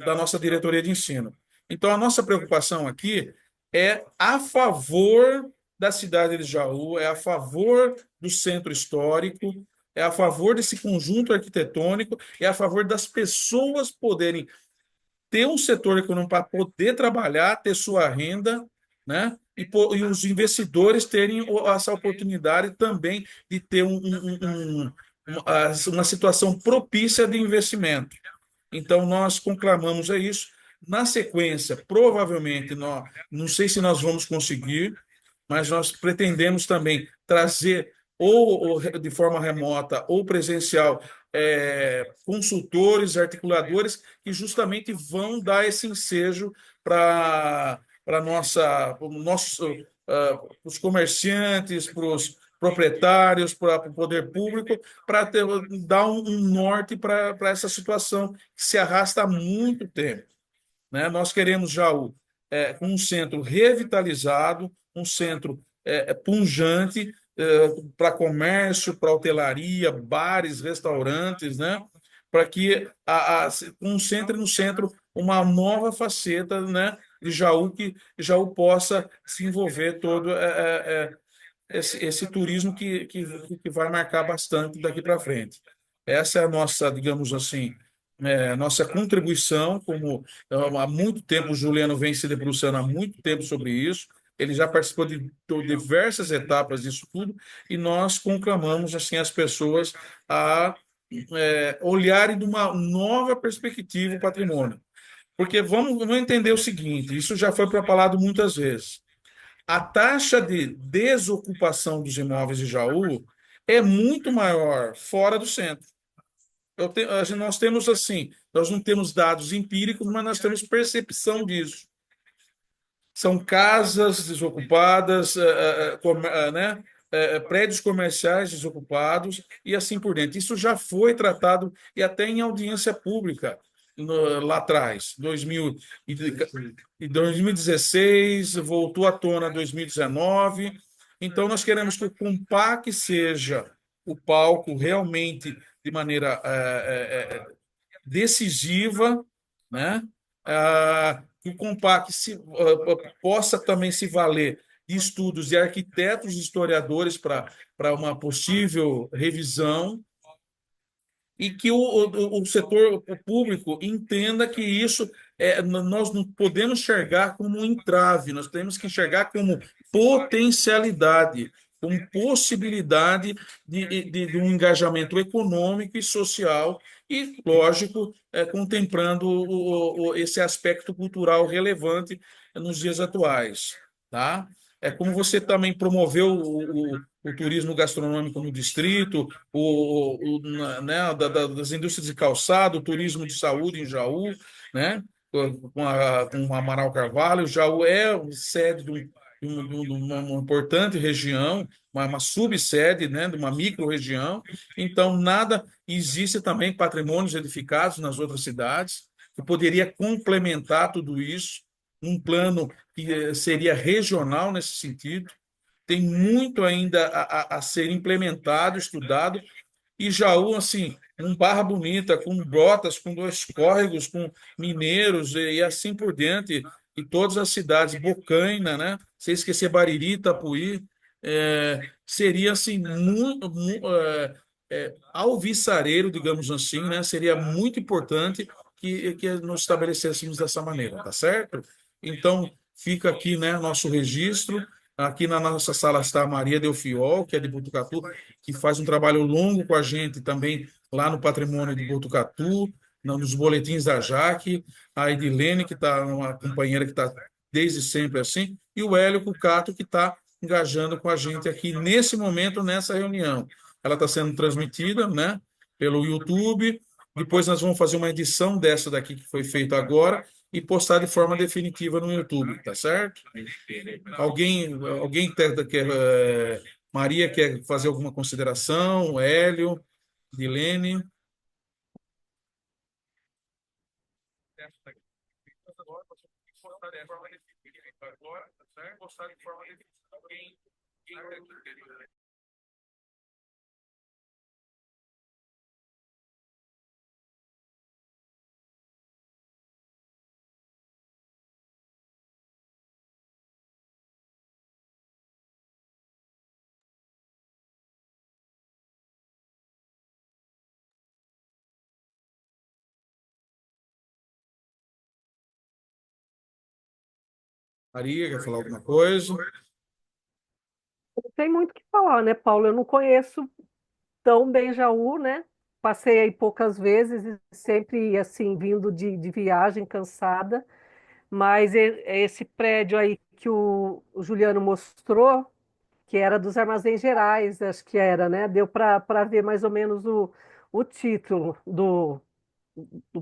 da nossa diretoria de ensino. Então, a nossa preocupação aqui é a favor da cidade de Jaú, é a favor do centro histórico, é a favor desse conjunto arquitetônico, é a favor das pessoas poderem ter um setor econômico para poder trabalhar, ter sua renda, né? e os investidores terem essa oportunidade também de ter uma situação propícia de investimento. Então, nós conclamamos a isso. Na sequência, provavelmente, nós, não sei se nós vamos conseguir, mas nós pretendemos também trazer, ou de forma remota ou presencial, consultores, articuladores, que justamente vão dar esse ensejo para nossa, os comerciantes, para os proprietários, para o poder público, para dar um norte para essa situação que se arrasta há muito tempo, né? Nós queremos Jaú um centro revitalizado, um centro pujante para comércio, para hotelaria, bares, restaurantes, né? Para que concentre no centro uma nova faceta, né, de Jaú, que Jaú possa se envolver todo esse turismo que vai marcar bastante daqui para frente. Essa é a nossa, digamos assim, nossa contribuição, como há muito tempo o Juliano vem se debruçando há muito tempo sobre isso, ele já participou de diversas etapas disso tudo, e nós conclamamos assim as pessoas a olharem de uma nova perspectiva o patrimônio. Porque vamos entender o seguinte, isso já foi propalado muitas vezes. A taxa de desocupação dos imóveis de Jaú é muito maior fora do centro. Nós temos assim, nós não temos dados empíricos, mas nós temos percepção disso. São casas desocupadas, né? Prédios comerciais desocupados e assim por diante. Isso já foi tratado e até em audiência pública lá atrás, 2016, voltou à tona 2019. Então, nós queremos que o Compaq seja o palco realmente de maneira decisiva, né? Que o Compaq possa também se valer de estudos de arquitetos e historiadores para uma possível revisão, e que o setor público entenda que isso nós não podemos enxergar como um entrave, nós temos que enxergar como potencialidade, como possibilidade de um engajamento econômico e social, e, lógico, contemplando esse aspecto cultural relevante nos dias atuais. Tá? É como você também promoveu o turismo gastronômico no distrito, né, das indústrias de calçado, o turismo de saúde em Jaú, né, com Amaral Carvalho. Jaú é sede de uma importante região, uma subsede, né, de uma micro-região. Então, nada existe também patrimônios edificados nas outras cidades, que poderia complementar tudo isso, um plano que seria regional nesse sentido. Tem muito ainda a ser implementado, estudado, e Jaú, assim, um Barra Bonita, com Brotas, com dois córregos, com Mineiros e assim por diante, e todas as cidades, Bocaina, né? Sem esquecer Bariri, Itapuí, seria, assim, alvissareiro, digamos assim, né? Seria muito importante que nos estabelecêssemos dessa maneira, tá certo? Então, fica aqui, né, nosso registro. Aqui na nossa sala está a Maria Delfiol, que é de Botucatu, que faz um trabalho longo com a gente também lá no Patrimônio de Botucatu, nos boletins da Jaque, a Edilene, que está uma companheira que está desde sempre assim, e o Hélio Cucato, que está engajando com a gente aqui nesse momento, nessa reunião. Ela está sendo transmitida, né, pelo YouTube. Depois nós vamos fazer uma edição dessa daqui que foi feita agora e postar de forma definitiva no YouTube, tá certo? Alguém quer, Maria quer fazer alguma consideração? Hélio, Dilene? Maria, quer falar alguma coisa? Não tem muito o que falar, né, Paulo? Eu não conheço tão bem Jaú, né? Passei aí poucas vezes e sempre, assim, vindo de viagem, cansada. Mas esse prédio aí que o Juliano mostrou, que era dos Armazéns Gerais, acho que era, né? Deu para ver mais ou menos o título do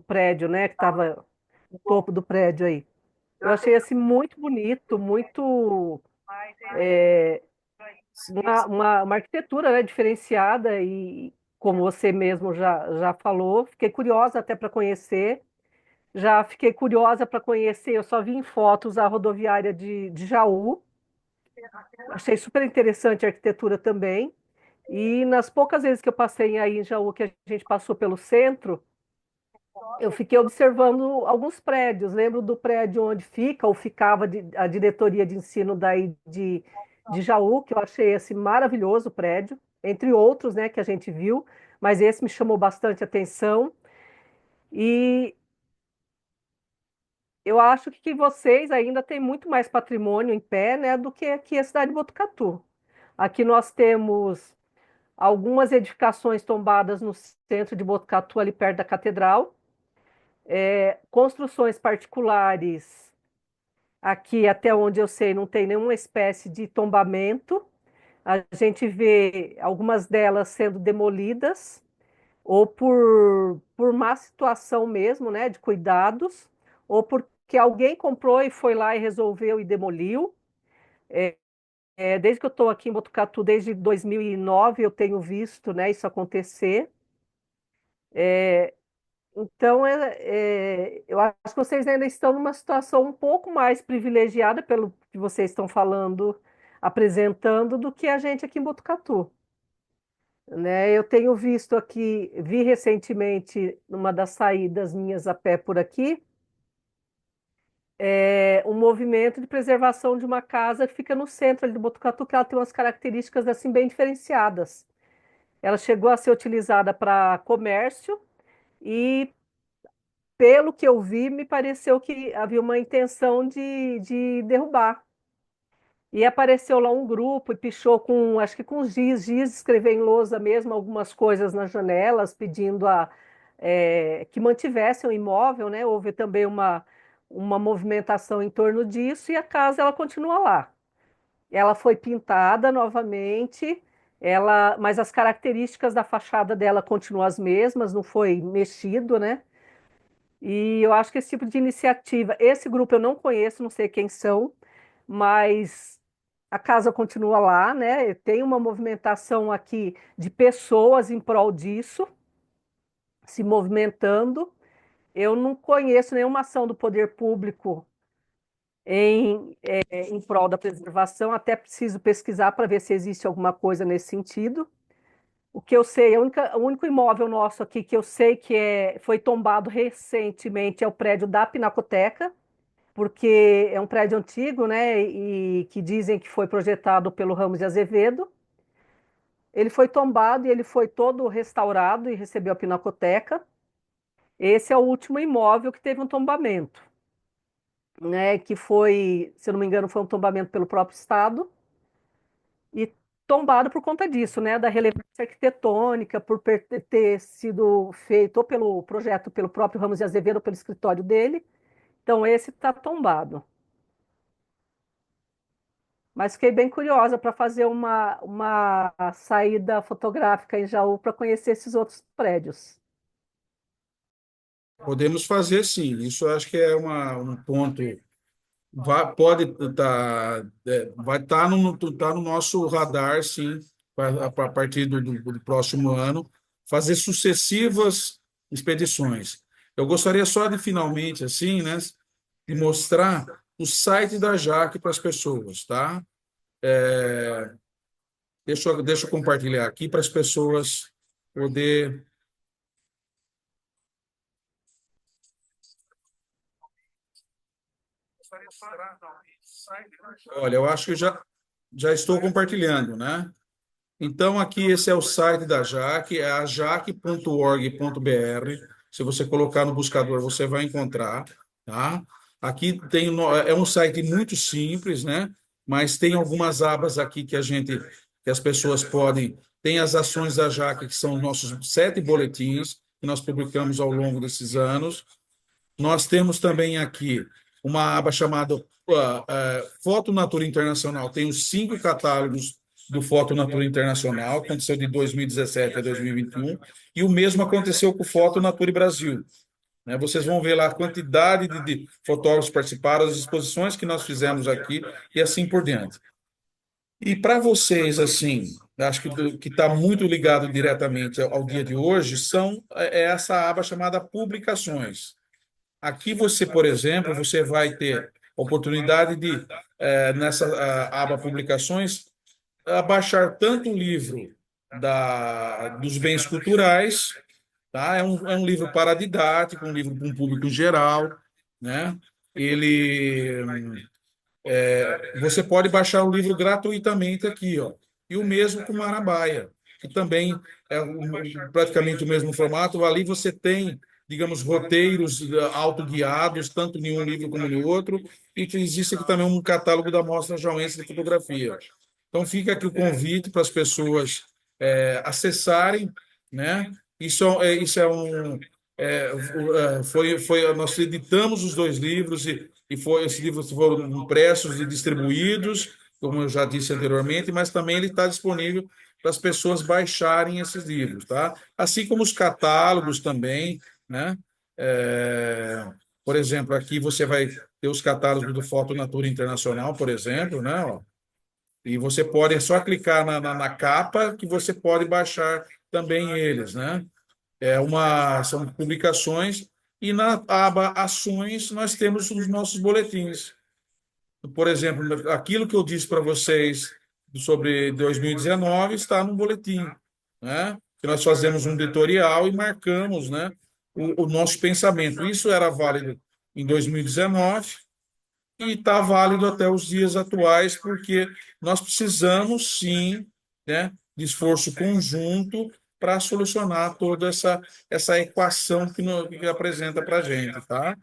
prédio, né? Que estava no topo do prédio aí. Eu achei assim muito bonito, muito uma arquitetura, né, diferenciada e como você mesmo já falou, fiquei curiosa até para conhecer. Já fiquei curiosa para conhecer, eu só vi em fotos a rodoviária de Jaú. Achei super interessante a arquitetura também. E nas poucas vezes que eu passei aí em Jaú, que a gente passou pelo centro, eu fiquei observando alguns prédios. Lembro do prédio onde fica ou ficava a diretoria de ensino daí de Jaú, que eu achei assim, maravilhoso o prédio, entre outros, né, que a gente viu, mas esse me chamou bastante atenção. E eu acho que vocês ainda têm muito mais patrimônio em pé, né, do que aqui a cidade de Botucatu. Aqui nós temos algumas edificações tombadas no centro de Botucatu, ali perto da catedral, construções particulares. Aqui, até onde eu sei, não tem nenhuma espécie de tombamento. A gente vê algumas delas sendo demolidas, ou por má situação mesmo, né, de cuidados, ou porque alguém comprou e foi lá e resolveu e demoliu. Desde que eu estou aqui em Botucatu, desde 2009, eu tenho visto, né, isso acontecer. Então, eu acho que vocês ainda estão numa situação um pouco mais privilegiada, pelo que vocês estão falando, apresentando, do que a gente aqui em Botucatu, né? Eu tenho visto aqui, vi recentemente, numa das saídas minhas a pé por aqui, um movimento de preservação de uma casa que fica no centro ali de Botucatu, que ela tem umas características assim bem diferenciadas. Ela chegou a ser utilizada para comércio e, pelo que eu vi, me pareceu que havia uma intenção de derrubar. E apareceu lá um grupo e pichou com, acho que com giz, escreveu em lousa mesmo algumas coisas nas janelas, pedindo que mantivessem o imóvel, né? Houve também uma movimentação em torno disso e a casa ela continua lá. Ela foi pintada novamente, mas as características da fachada dela continuam as mesmas, não foi mexido, né? E eu acho que esse tipo de iniciativa, esse grupo eu não conheço, não sei quem são, mas a casa continua lá, né? Tem uma movimentação aqui de pessoas em prol disso, se movimentando. Eu não conheço nenhuma ação do poder público em prol da preservação, até preciso pesquisar para ver se existe alguma coisa nesse sentido. O que eu sei, o único imóvel nosso aqui que eu sei que foi tombado recentemente é o prédio da Pinacoteca, porque é um prédio antigo, né, e que dizem que foi projetado pelo Ramos de Azevedo. Ele foi tombado e ele foi todo restaurado e recebeu a Pinacoteca. Esse é o último imóvel que teve um tombamento, né, que foi, se eu não me engano, foi um tombamento pelo próprio Estado e tombado por conta disso, né, da relevância arquitetônica, por ter sido feito ou pelo projeto pelo próprio Ramos de Azevedo ou pelo escritório dele. Então, esse está tombado. Mas fiquei bem curiosa para fazer uma saída fotográfica em Jaú para conhecer esses outros prédios. Podemos fazer sim. Isso eu acho que é um ponto. Pode estar, vai estar no nosso radar, sim, a partir do próximo ano, fazer sucessivas expedições. Eu gostaria só de finalmente, assim, né, de mostrar o site da Jaque para as pessoas, tá? Deixa eu compartilhar aqui para as pessoas poder. Olha, eu acho que já estou compartilhando, né? Então, aqui esse é o site da Jaque, é a jaque.org.br. Se você colocar no buscador, você vai encontrar, tá? Aqui tem é um site muito simples, né? Mas tem algumas abas aqui que as pessoas podem. Tem as ações da Jaca, que são os nossos 7 boletins que nós publicamos ao longo desses anos. Nós temos também aqui uma aba chamada Foto Natura Internacional. Tem os 5 catálogos do Foto Natura Internacional, aconteceu de 2017 a 2021, e o mesmo aconteceu com o Foto Natura Brasil, né? Vocês vão ver lá a quantidade de fotógrafos que participaram, as exposições que nós fizemos aqui e assim por diante. E para vocês, assim, acho que está muito ligado diretamente ao dia de hoje, é essa aba chamada Publicações. Aqui você, por exemplo, você vai ter oportunidade de, nessa aba Publicações, baixar tanto o livro dos bens culturais, tá? É um livro paradidático, um livro para um público geral, né? Ele, você pode baixar o livro gratuitamente aqui, ó. E o mesmo com Marabaia, que também é praticamente o mesmo formato. Ali você tem, digamos, roteiros autoguiados, tanto em um livro como no outro, e que existe aqui também um catálogo da Mostra Jauense de Fotografia. Então fica aqui o convite para as pessoas acessarem, né? Isso é um nós editamos os 2 livros esses livros foram impressos e distribuídos, como eu já disse anteriormente, mas também ele está disponível para as pessoas baixarem esses livros, tá? Assim como os catálogos também, né? Por exemplo, aqui você vai ter os catálogos do Foto Natura Internacional, por exemplo, né? Ó, e você pode, é só clicar na capa que você pode baixar também eles, né? São publicações, e na aba Ações nós temos os nossos boletins. Por exemplo, aquilo que eu disse para vocês sobre 2019 está no boletim, né? Que nós fazemos um editorial e marcamos, né, o nosso pensamento. Isso era válido em 2019 e está válido até os dias atuais, porque nós precisamos, sim, né, de esforço conjunto para solucionar toda essa equação que apresenta para a gente, tá?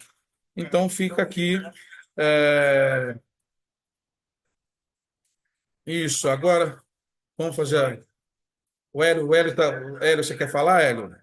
Então, fica aqui. é, Isso. Agora, vamos fazer. O Hélio, Hélio, você quer falar, Hélio?